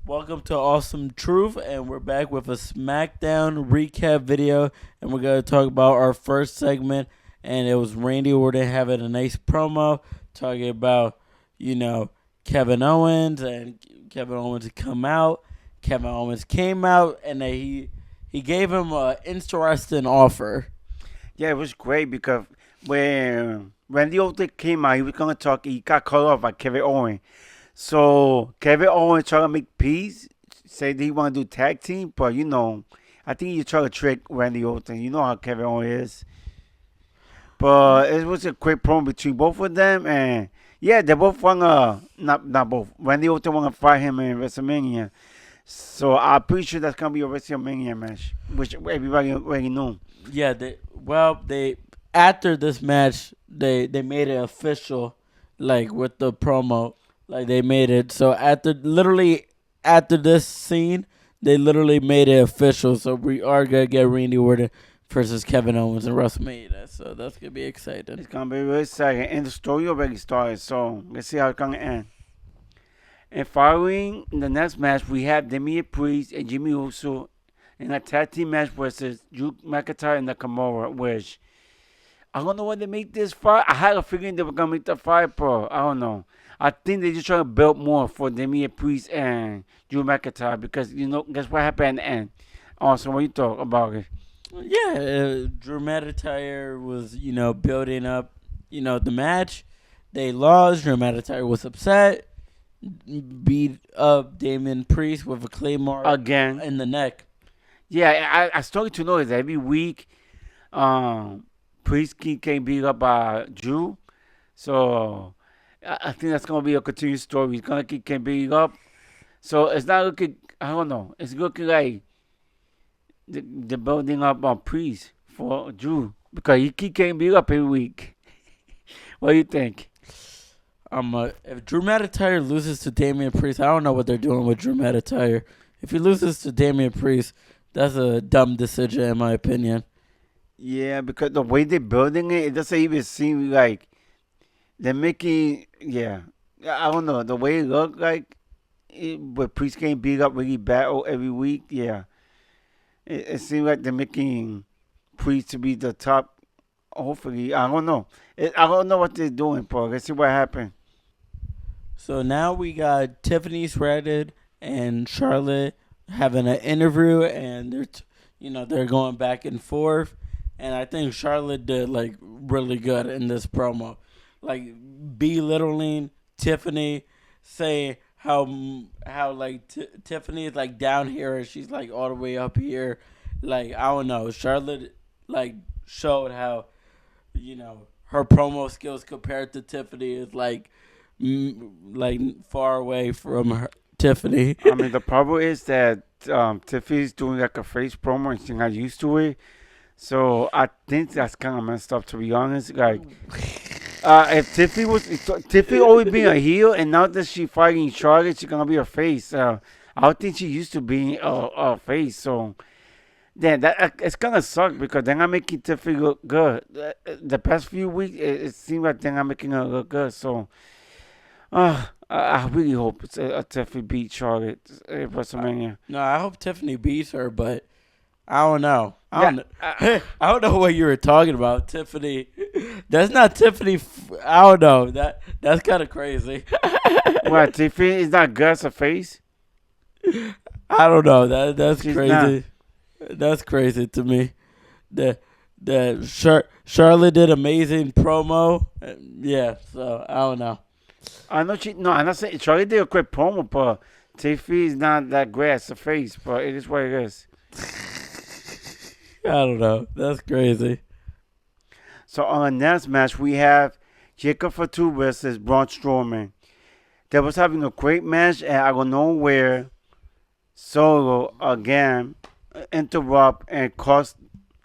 Welcome to Awesome Truth, and we're back with a SmackDown recap video, and we're going to talk about our first segment, and it was Randy Orton having a nice promo talking about, Kevin Owens, and Kevin Owens come out. Kevin Owens came out, and he gave him an interesting offer. Yeah, it was great because when Randy Orton came out, he was gonna talk. He got cut off by Kevin Owens. So Kevin Owens trying to make peace, say that he want to do tag team, but I think he try to trick Randy Orton. You know how Kevin Owens is. But it was a quick promo between both of them, and yeah, they both want to not both. Randy Orton want to fight him in WrestleMania. So I'm pretty sure that's gonna be a WrestleMania match, which everybody already knew. Yeah, they after this match they made it official, like with the promo, like they made it so after this scene they literally made it official. So we are gonna get Randy Orton versus Kevin Owens in WrestleMania. So that's gonna be exciting. It's gonna be really exciting, and the story already started. So let's see how it's gonna end. And following the next match, we have Damian Priest and Jimmy Uso in a tag team match versus Drew McIntyre and Nakamura, which I don't know why they make this fight. I had a feeling they were gonna make the fight, but I don't know. I think they just trying to build more for Damian Priest and Drew McIntyre because guess what happened at the end. Also, what you talk about it? Yeah, Drew McIntyre was building up the match. They lost. Drew McIntyre was upset. Beat up Damien Priest with a claymore Again. in the neck. Yeah, I started to notice that every week, Priest can beat up by Drew. So I think that's gonna be a continued story. He's gonna keep can beat up. So it's not looking. I don't know. It's looking like the building up on Priest for Drew because he keep getting beat up every week. What do you think? If Drew McIntyre loses to Damian Priest, I don't know what they're doing with Drew McIntyre. If he loses to Damian Priest, that's a dumb decision in my opinion. Yeah, because the way they're building it, it doesn't even seem like they're making. Yeah, I don't know the way it look like. But Priest getting beat up really bad every week. Yeah, it seems like they're making Priest to be the top. Hopefully, I don't know. I don't know what they're doing, Paul. Let's see what happened. So now we got Tiffany Stratton and Charlotte having an interview, and they're going back and forth, and I think Charlotte did like really good in this promo, like belittling Tiffany, saying how like Tiffany is like down here and she's like all the way up here, like I don't know. Charlotte like showed how her promo skills compared to Tiffany is like far away from her, Tiffany. I mean, the problem is that Tiffany's doing like a face promo and she's not used to it. So I think that's kind of messed up, to be honest. Like, if Tiffany always being a heel, and now that she fighting Charlotte, she's gonna be a face. I don't think she used to be a face. So then that it's gonna suck because they're not making Tiffany look good. The past few weeks, it seems like they're not making her look good. So, I really hope it's a Tiffany beat Charlotte at WrestleMania. No, I hope Tiffany beats her, but I don't know. Yeah, I don't know what you were talking about, Tiffany. That's not Tiffany. I don't know. That's kind of crazy. what Tiffany is not good as a face? I don't know. That's She's crazy. That's crazy to me. Charlotte did amazing promo. Yeah, so I don't know. I know she. No, I'm not saying Charlotte did a great promo, but Tiffany is not that great as a face. But it is what it is. I don't know. That's crazy. So on the next match, we have Jacob Fatu versus Braun Strowman. They was having a great match, and I don't know where Solo again interrupt and cost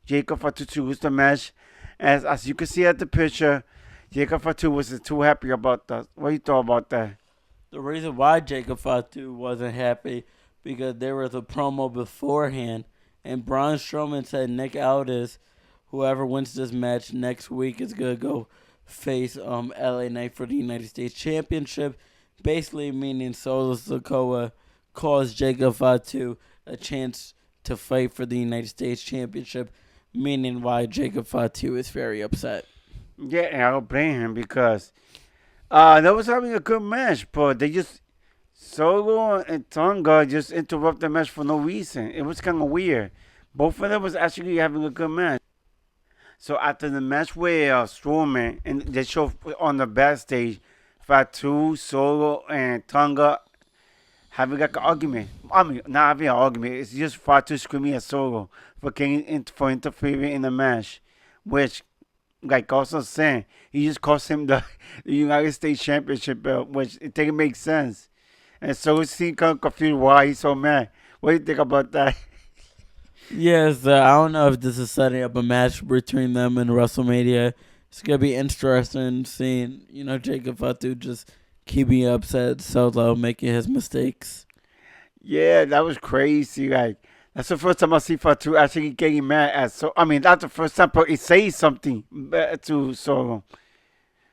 Jacob Fatu to lose the match. As you can see at the picture, Jacob Fatu wasn't too happy about that. What do you thought about that? The reason why Jacob Fatu wasn't happy because there was a promo beforehand, and Braun Strowman said Nick Aldis, whoever wins this match next week, is gonna go face LA Knight for the United States Championship. Basically meaning Solo Sikoa caused Jacob Fatu a chance to fight for the United States Championship, meaning why Jacob Fatu is very upset. Yeah, and I don't blame him because they was having a good match, but they just Solo and Tonga just interrupt the match for no reason. It was kind of weird. Both of them was actually having a good match. So after the match with Strowman, and they show on the backstage, Fatu, Solo, and Tonga having like an argument. I mean, not having an argument. It's just Fatu screaming at Solo for interfering in the match, which, like also saying, he just cost him the, the United States Championship belt, which it didn't make sense. And so he kind of confused why he's so mad. What do you think about that? Yes, I don't know if this is setting up a match between them in WrestleMania. It's gonna be interesting seeing Jacob Fatu just keeping upset Solo making his mistakes. Yeah, that was crazy. Like that's the first time I see Fatu actually getting mad at. So I mean, that's the first time, but he says something to Solo.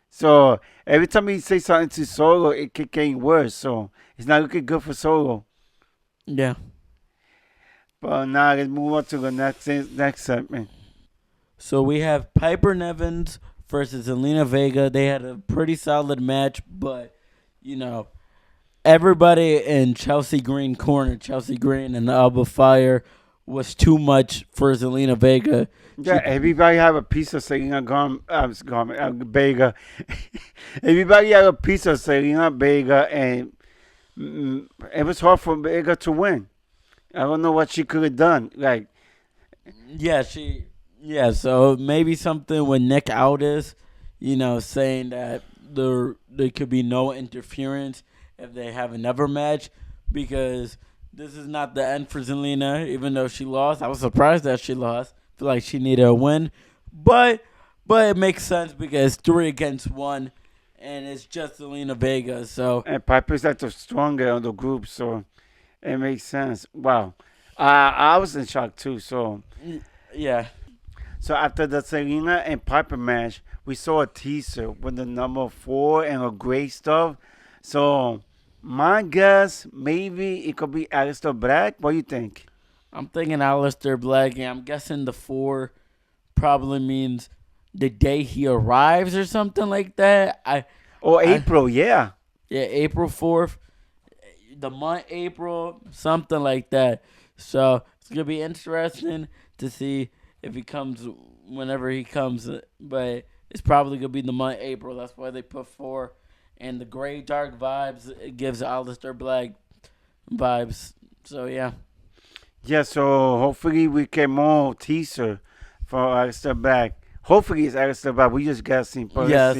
So every time he says something to Solo, it keep getting worse. So it's not looking good for Solo. Yeah. But now let's move on to the next segment. So we have Piper Nevins versus Zelina Vega. They had a pretty solid match, but you know everybody in Chelsea Green corner, Chelsea Green and Alba Fire, was too much for Zelina Vega. Yeah, everybody have a piece of Selena Vega. Everybody have a piece of Selena Vega, and it was hard for Vega to win. I don't know what she could have done. Like, So maybe something when Nick Aldis, saying that there could be no interference if they have another match, because this is not the end for Zelina. Even though she lost, I was surprised that she lost. I feel like she needed a win, but it makes sense because 3 against 1, and it's just Zelina Vega. So and Piper's like the stronger of the group, so it makes sense. Wow. I was in shock too. So yeah. So after the Selena and Piper match, we saw a teaser with the number 4 and a great stuff. So my guess, maybe it could be Aleister Black. What do you think? I'm thinking Aleister Black, and I'm guessing the 4 probably means the day he arrives or something like that. April, yeah. Yeah, April 4th, the month April, something like that. So it's going to be interesting to see if he comes whenever he comes. But it's probably going to be the month April. That's why they put 4. And the gray dark vibes, it gives Aleister Black vibes. So, yeah. Yeah, so hopefully we get more teaser for Aleister Black. Hopefully it's Aleister Black. We just got to see. Yes,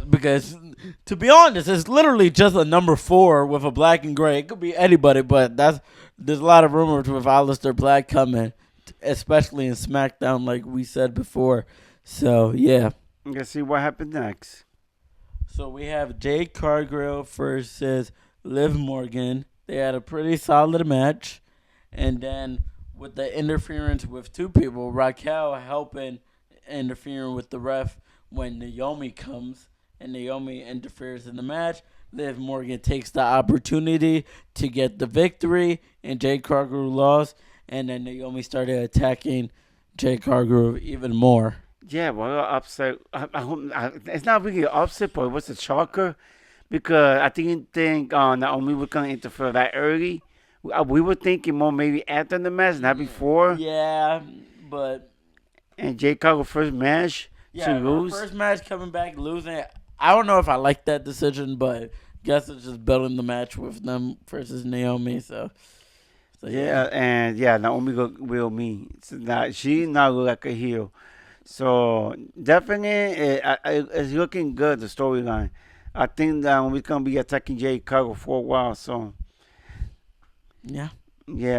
because to be honest, it's literally just a number 4 with a black and gray. It could be anybody, but there's a lot of rumors with Aleister Black coming, especially in SmackDown, like we said before. So, yeah. Let's see what happens next. So we have Jade Cargill versus Liv Morgan. They had a pretty solid match. And then with the interference with 2 people, Raquel helping interfering with the ref when Naomi comes, and Naomi interferes in the match. Liv Morgan takes the opportunity to get the victory, and Jade Cargill lost. And then Naomi started attacking Jade Cargill even more. Yeah, well, upset. It's not really an upset, but it was a shocker because I didn't think Naomi was going to interfere that early. We were thinking more maybe after the match, not before. Yeah, but... And Jade Cargill first match to lose. First match coming back losing. I don't know if I like that decision, but guess it's just building the match with them versus Naomi. So yeah, and Naomi will me. She not look like a heel. So definitely, it's looking good, the storyline. I think that we're gonna be attacking Jade Cargill for a while. So yeah.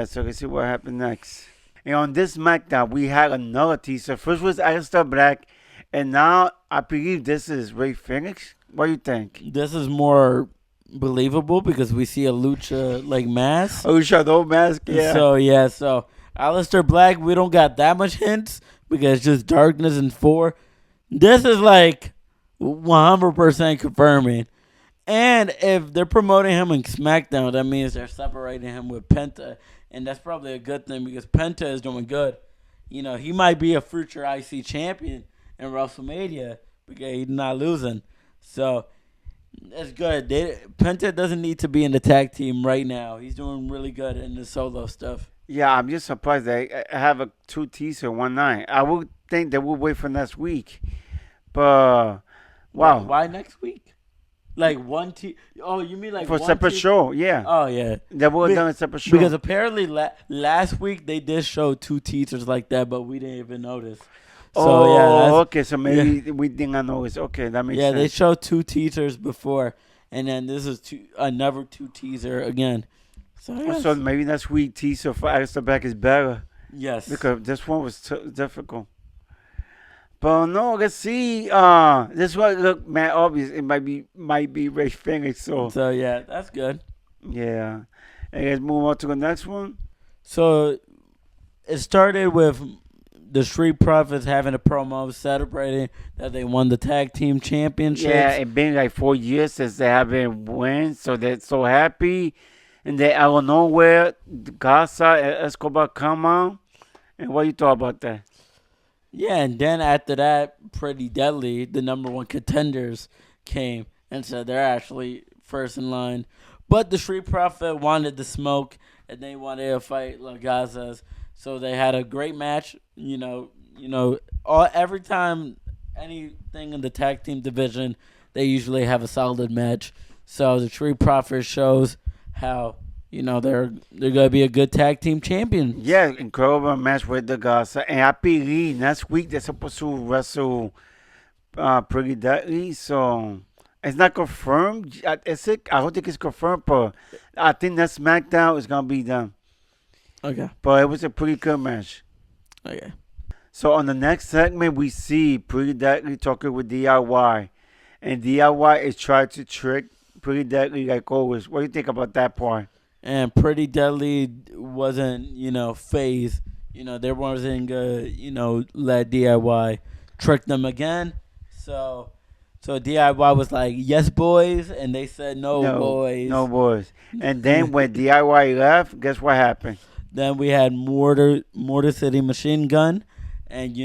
So let's see what happens next. And on this SmackDown, we had another teaser. First was Aleister Black, and now I believe this is Rey Fenix. What do you think? This is more believable because we see a lucha mask. Luchador mask, yeah. So Aleister Black, we don't got that much hints because it's just darkness and 4. This is 100% confirming. And if they're promoting him in SmackDown, that means they're separating him with Penta, and that's probably a good thing because Penta is doing good. He might be a future IC champion in WrestleMania because he's not losing. So that's good. Penta doesn't need to be in the tag team right now. He's doing really good in the solo stuff. Yeah, I'm just surprised they have a two teaser one night. I would think they would wait for next week, but wow, Why next week? Like one T. Oh, you mean like for one separate T? show, yeah, Oh yeah. they would have Be- done a separate show. Because apparently last week they did show two teasers like that, but we didn't even notice. So yeah, Okay, so maybe we did not know it's okay. That makes they sense. showed two teasers before, and then this is another two teaser again. So yes. So maybe next week teaser for Alistair Black is better Yes. because this one was difficult. But no, let's see. This one look, man, obvious. It might be Ray Phoenix. So Yeah, that's good. yeah, and let's move on to the next one. So it started with the Street Profits having a promo celebrating that they won the tag team championships. Yeah, it's been like 4 years since they haven't won, so they're so happy. And then out of nowhere, Gaza and Escobar come on. And what you thought about that? Yeah, and then after that, Pretty Deadly, the number one contenders, came and said they're actually first in line. But the Street Profit wanted the smoke, and they wanted to fight La Gazas. So they had a great match. Every time anything in the tag team division, they usually have a solid match. So the Street Profit shows how they're gonna be a good tag team champion. Yeah, incredible match with the Gaza. And I believe next week they're supposed to wrestle Pretty Deadly. So it's not confirmed. Is it? I don't think it's confirmed, but I think that SmackDown is going to be done. Okay. But it was a pretty good match. Okay. So on the next segment, we see Pretty Deadly talking with DIY. And DIY is trying to trick Pretty Deadly like always. What do you think about that part? And Pretty Deadly wasn't, phased. They wasn't gonna, let DIY trick them again. So DIY was like, yes, boys. And they said, no boys. No boys. And then when DIY left, guess what happened? Then we had Motor City Machine Gun. And,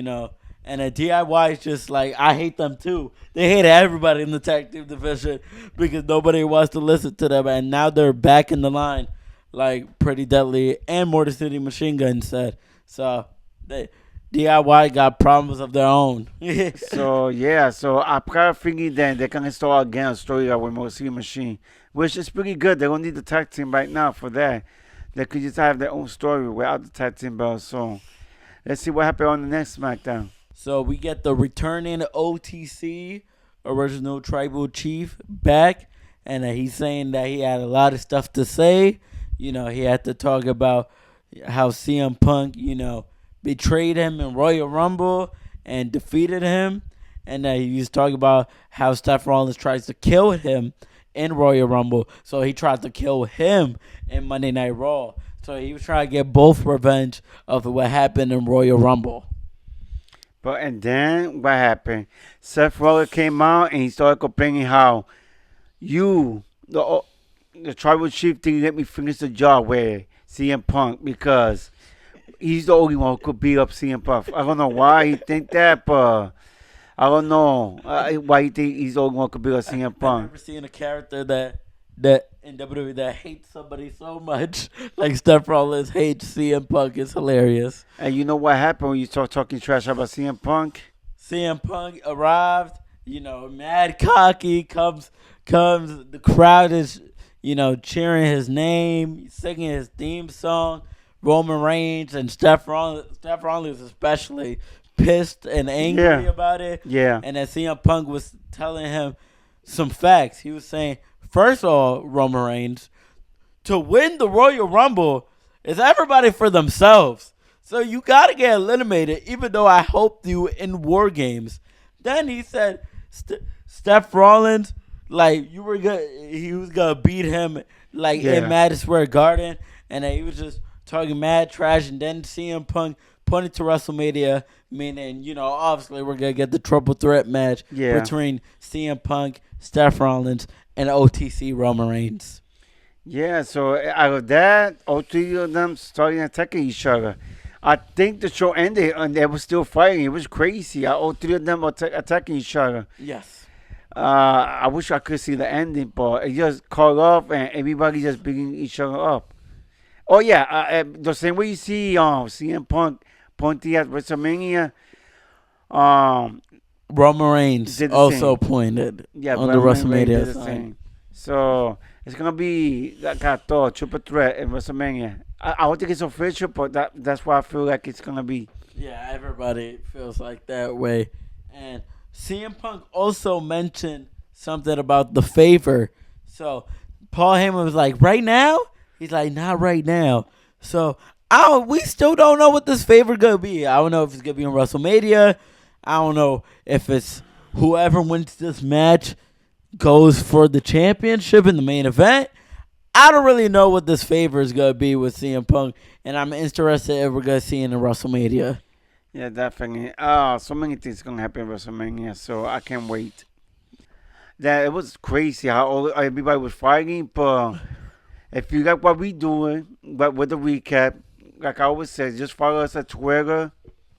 and a DIY is just like, I hate them too. They hate everybody in the tag team division because nobody wants to listen to them. And now they're back in the line like Pretty Deadly and Motor City Machine Gun said. So DIY got problems of their own. So I kind of figured then they can start again a story with Motor City Machine, which is pretty good. They don't need the tag team right now for that. They could just have their own story without the tag team belt. So let's see what happened on the next SmackDown. So we get the returning OTC, original Tribal Chief, back. And he's saying that he had a lot of stuff to say. He had to talk about how CM Punk, betrayed him in Royal Rumble and defeated him. And he was talking about how Seth Rollins tries to kill him in Royal Rumble. So he tried to kill him in Monday Night Raw. So he was trying to get both revenge of what happened in Royal Rumble. And then what happened? Seth Rollins came out and he started complaining how the Tribal Chief didn't let me finish the job with CM Punk because he's the only one who could beat up CM Punk. I don't know why he think that, but I don't know why he think he's the only one who could beat up CM Punk. I've never seen a character that in WWE that hates somebody so much like Seth Rollins hates CM Punk. Is hilarious. And you know what happened when you start talking trash about CM Punk? CM Punk arrived, mad cocky, comes, the crowd is, cheering his name, singing his theme song. Roman Reigns and Steph Rollins especially pissed and angry about it. Yeah. And then CM Punk was telling him some facts. He was saying, first of all, Roman Reigns, to win the Royal Rumble is everybody for themselves. So you got to get eliminated, even though I helped you in War Games. Then he said, Steph Rollins, like, he was going to beat him, like, in Madison Square Garden. And then he was just talking mad trash. And then CM Punk pointed to WrestleMania, meaning, obviously we're going to get the triple threat match between CM Punk, Steph Rollins, and OTC Roman Reigns. Yeah, so out of that, all three of them started attacking each other. I think the show ended and they were still fighting. It was crazy. All three of them were attacking each other. Yes. I wish I could see the ending, but it just caught off and everybody just beating each other up. Oh yeah, the same way you see CM Punk pointing at WrestleMania, um, Roman Reigns did the also same. pointed Yeah, on the Roman Reigns WrestleMania did the sign. same. So it's gonna be like I thought, triple threat in WrestleMania. I don't think it's official, but that's why I feel like it's gonna be. Yeah, everybody feels like that way. And CM Punk also mentioned something about the favor. So Paul Heyman was like, right now? He's like, not right now. So we still don't know what this favor gonna be. I don't know if it's gonna be in WrestleMania. I don't know if it's whoever wins this match goes for the championship in the main event. I don't really know what this favor is gonna be with CM Punk, and I'm interested if we're gonna see it in WrestleMania. Yeah, definitely. So many things gonna happen in WrestleMania, so I can't wait. That it was crazy how everybody was fighting, but if you like what we doing, but with the recap, like I always say, just follow us at Twitter.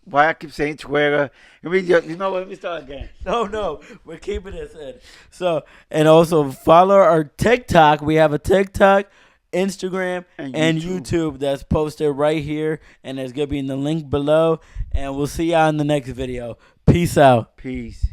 Why I keep saying Twitter? You know what? Let me start again. No, we're keeping this in. So, and also follow our TikTok. We have a TikTok, Instagram, and YouTube that's posted right here, and it's gonna be in the link below. And we'll see y'all in the next video. Peace out. Peace.